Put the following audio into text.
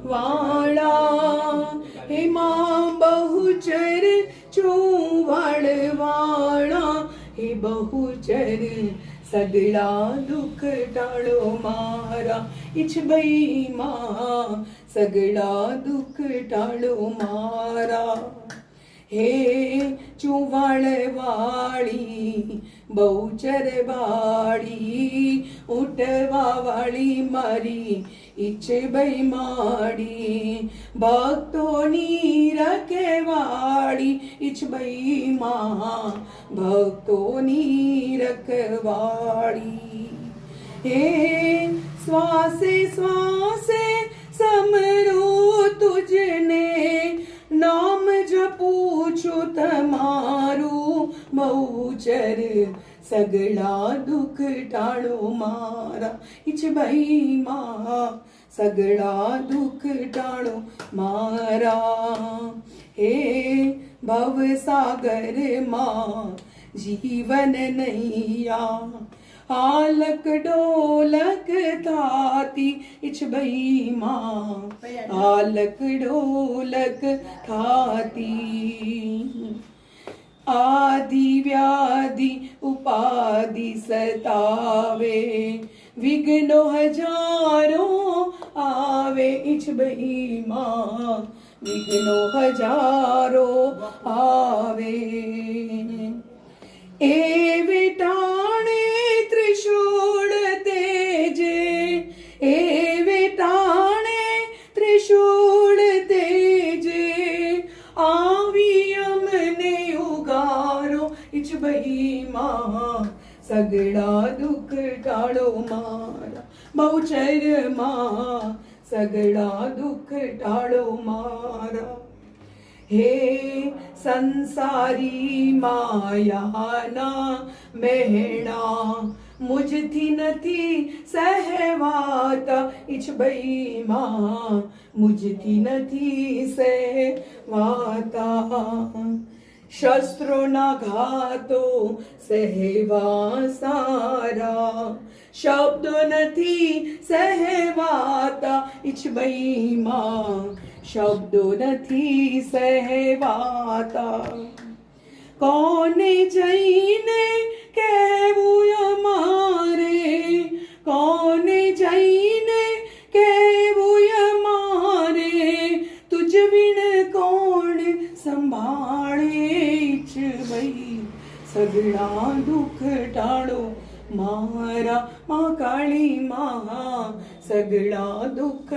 वाला हे माँ बहुचर चूवड़ वाला हे बहुचर सगळा दुःख टाळो मारा इच बाई माँ सगळा दुःख टाळो मारा हे चूवड़ वाली बहुचर वाली उठवा वाली मारी इच बाई माड़ी भक्तोनी रखवाड़ी इच बाई माँ भक्तोनी रखवाड़ी हे श्वासे श्वासे समरो तुझने नाम जपू छु तमारू बहुचर सगळा दुःख टाळो मारा इच बाई माँ सगळा दुःख टाळो मारा हे भवसागर माँ जीवन नैया आलक डोलक थाती इच बाई माँ आलक डोलक थाती आदि व्याधि उपाधि सतावे विघ्नो हजारों आवे इच बाई माँ विघ्नो हजारों आवे ए विटाणे त्रिशूल तेजे ए विटाणे त्रिशूल तेजे आवी अमने उगारो इच बाई माँ सगळा दुःख टाळो मारा बहुचर माँ सगळा दुःख टाळो मारा हे संसारी मायाना मेहणा मुझથી નથી સહેવાતા ઇચ બાઈ માँ મુझથી નથી સહેવાતા શસ્ત્રોના ઘાતો સહેવા સારા શબ્દો નથી સહેવાતા ઇચ બાઈ માँ શબ્દો નથી સહેવાતા કોને જઈને કહેવું અમારે કોને જઈને કહેવું અમારે તુજ વિણ કોણ સંભાળે ઇચ બાઈ સગળા દુઃખ ટાળો મારા મા કાળી મા સગળા દુઃખ